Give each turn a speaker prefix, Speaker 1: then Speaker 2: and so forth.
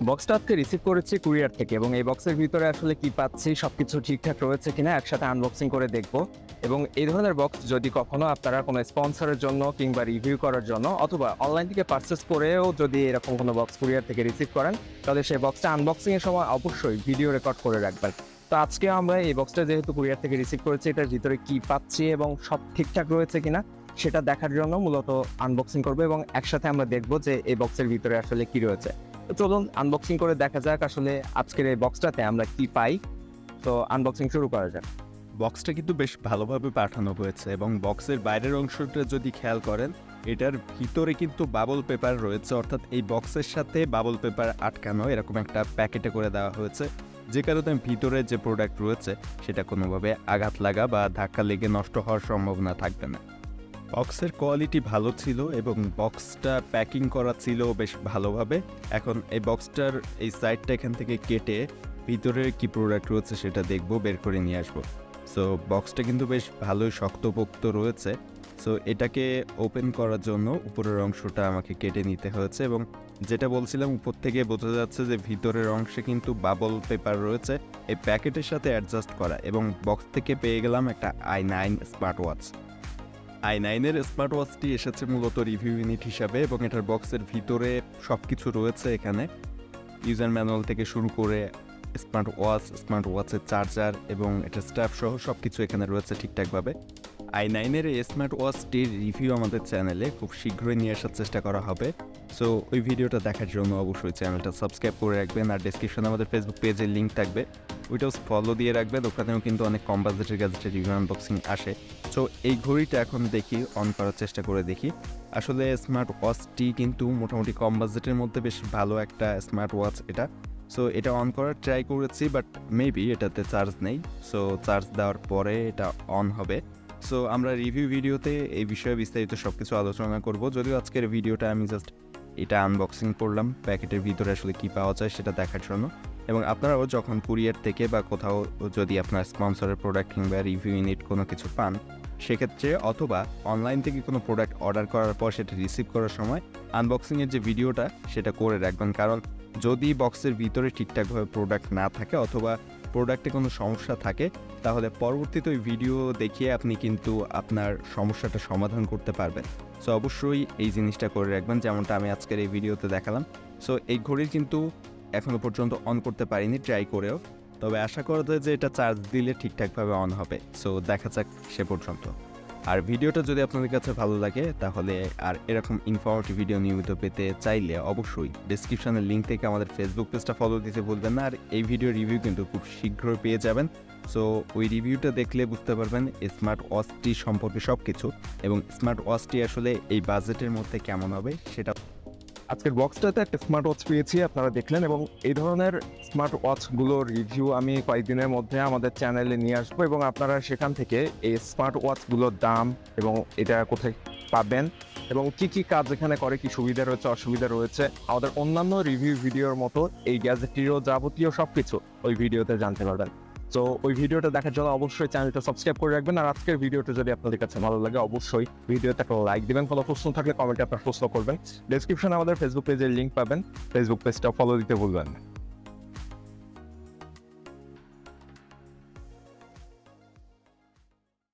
Speaker 1: বক্সটা আজকে রিসিভ করেছি কুরিয়ার থেকে এবং এই বক্সের ভিতরে আসলে কি পাচ্ছি সবকিছু ঠিকঠাক রয়েছে কিনা একসাথে আনবক্সিং করে দেখব। এবং এই ধরনের বক্স যদি কখনো আপনারা কোনো স্পন্সরের জন্য কিংবা রিভিউ করার জন্য অথবা অনলাইন থেকে পারচেস করেও যদি এরকম কোনো বক্স কুরিয়ার থেকে রিসিভ করেন, তাহলে সেই বক্সটা আনবক্সিংয়ের সময় অবশ্যই ভিডিও রেকর্ড করে রাখবেন। তো আজকে আমরা এই বক্সটা যেহেতু কুরিয়ার থেকে রিসিভ করেছি, এটার ভিতরে কি পাচ্ছি এবং সব ঠিকঠাক রয়েছে কিনা সেটা দেখার জন্য মূলত আনবক্সিং করবো এবং একসাথে আমরা দেখবো যে এই বক্সের ভিতরে আসলে কি রয়েছে। তো চলুন আনবক্সিং করে দেখা যাক আসলে আজকের এই বক্সটাতে আমরা কি পাই। তো আনবক্সিং শুরু করা যাক।
Speaker 2: বক্সটা কিন্তু বেশ ভালোভাবে পাঠানো হয়েছে এবং বক্সের বাইরের অংশটা যদি খেয়াল করেন, এটার ভিতরে কিন্তু বাবল পেপার রয়েছে, অর্থাৎ এই বক্সের সাথে বাবল পেপার আটকানো এরকম একটা প্যাকেটে করে দেওয়া হয়েছে, যে কারণে ভিতরে যে প্রোডাক্ট রয়েছে সেটা কোনোভাবে আঘাত লাগা বা ধাক্কা লেগে নষ্ট হওয়ার সম্ভাবনা থাকবে না। বক্সের কোয়ালিটি ভালো ছিল এবং বক্সটা প্যাকিং করা ছিল বেশ ভালোভাবে। এখন এই বক্সটার এই সাইডটা এখান থেকে কেটে ভিতরে কি প্রোডাক্ট রয়েছে সেটা দেখবো, বের করে নিয়ে আসবো। সো বক্সটা কিন্তু বেশ ভালোই শক্তপোক্ত রয়েছে। সো এটাকে ওপেন করার জন্য উপরের অংশটা আমাকে কেটে নিতে হয়েছে এবং যেটা বলছিলাম, উপর থেকে বোঝা যাচ্ছে যে ভিতরের অংশে কিন্তু বাবল পেপার রয়েছে এই প্যাকেটের সাথে অ্যাডজাস্ট করা। এবং বক্স থেকে পেয়ে গেলাম একটা i9 স্মার্টওয়াচ। i9-এর স্মার্টওয়াচটি এসেছে মূলত রিভিউ ইউনিট হিসাবে এবং এটার বক্সের ভিতরে সব কিছু রয়েছে। এখানে ইউজার ম্যানুয়াল থেকে শুরু করে স্মার্টওয়াচের চার্জার এবং এটার স্ট্র্যাপ সহ সব কিছু এখানে রয়েছে ঠিকঠাকভাবে। i9-এর এই স্মার্টওয়াচটির রিভিউ আমাদের চ্যানেলে খুব শীঘ্রই নিয়ে আসার চেষ্টা করা হবে। সো ওই ভিডিওটা দেখার জন্য অবশ্যই চ্যানেলটা সাবস্ক্রাইব করে রাখবেন, আর ডেসক্রিপশনে আমাদের ফেসবুক পেজের লিঙ্ক থাকবে, ওইটাও ফলো দিয়ে রাখবেন। ওখানেও কিন্তু অনেক কম বাজেটের গ্যাজেটের রিভিউ আনবক্সিং আসে। সো এই ঘড়িটা এখন দেখি, অন করার চেষ্টা করে দেখি। আসলে স্মার্ট ওয়াচটি কিন্তু মোটামুটি কম বাজেটের মধ্যে বেশ ভালো একটা স্মার্ট ওয়াচ এটা। সো এটা অন করার ট্রাই করেছি, বাট মেবি এটাতে চার্জ নেই। সো চার্জ দেওয়ার পরে এটা অন হবে। সো আমরা রিভিউ ভিডিওতে এই বিষয়ে বিস্তারিত সব কিছু আলোচনা করব। যদিও আজকের ভিডিওটা আমি জাস্ট এটা আনবক্সিং করলাম, প্যাকেটের ভিতরে আসলে কী পাওয়া যায় সেটা দেখার জন্য। এবং আপনারাও যখন কুরিয়ার থেকে বা কোথাও যদি আপনার স্পন্সরের প্রোডাক্ট কিংবা রিভিউ ইউনিট কোনো কিছু পান, সেক্ষেত্রে অথবা অনলাইন থেকে কোনো প্রোডাক্ট অর্ডার করার পর সেটা রিসিভ করার সময় আনবক্সিংয়ের যে ভিডিওটা সেটা করে রাখবেন। কারণ যদি বক্সের ভিতরে ঠিকঠাকভাবে প্রোডাক্ট না থাকে অথবা প্রোডাক্টে কোনো সমস্যা থাকে, তাহলে পরবর্তীতে ওই ভিডিও দেখিয়ে আপনি কিন্তু আপনার সমস্যাটা সমাধান করতে পারবেন। সো অবশ্যই এই জিনিসটা করে রাখবেন, যেমনটা আমি আজকের এই ভিডিওতে দেখালাম। সো এই ঘড়ির কিন্তু এখনও পর্যন্ত অন করতে পারিনি ট্রাই করেও, তবে আশা করা যায় যে এটা চার্জ দিলে ঠিকঠাকভাবে অন হবে। সো দেখা যাক সে পর্যন্ত। আর ভিডিওটা যদি আপনাদের কাছে ভালো লাগে, তাহলে আর এরকম ইনফরমেটিভ ভিডিও নিয়মিত পেতে চাইলে অবশ্যই ডেসক্রিপশনের লিঙ্ক থেকে আমাদের ফেসবুক পেজটা ফলো দিতে ভুলবেন না। আর এই ভিডিও রিভিউ কিন্তু খুব শীঘ্রই পেয়ে যাবেন। সো ওই রিভিউটা দেখলে বুঝতে পারবেন স্মার্ট ওয়াচটি সম্পর্কে সব কিছু এবং স্মার্ট ওয়াচটি আসলে এই বাজেটের মধ্যে কেমন হবে সেটা।
Speaker 1: আজকের বক্সটাতে একটা স্মার্ট ওয়াচ পেয়েছি, আপনারা দেখলেন, এবং এই ধরনের স্মার্ট ওয়াচগুলোর রিভিউ আমি কয়েকদিনের মধ্যে আমাদের চ্যানেলে নিয়ে আসবো এবং আপনারা সেখান থেকে এই স্মার্ট ওয়াচগুলোর দাম এবং এটা কোথায় পাবেন এবং কী কী কাজ এখানে করে, কি সুবিধা রয়েছে অসুবিধা রয়েছে, আমাদের অন্যান্য রিভিউ ভিডিওর মতো এই গ্যাজেটটিরও যাবতীয় সব কিছু ওই ভিডিওতে জানতে পারবেন। তো ওই ভিডিওটা দেখার জন্য অবশ্যই চ্যানেলটা সাবস্ক্রাইব করে রাখবেন। আর আজকের ভিডিওটা যদি আপনাদের কাছে ভালো লাগে, অবশ্যই ভিডিওতে একটা লাইক দিবেন। কোনো প্রশ্ন থাকলে কমেন্টে আপনার প্রশ্ন করবেন। ডেসক্রিপশনে আমাদের ফেসবুক পেজের লিঙ্ক পাবেন, ফেসবুক পেজটা ফলো দিতে ভুলবেন না।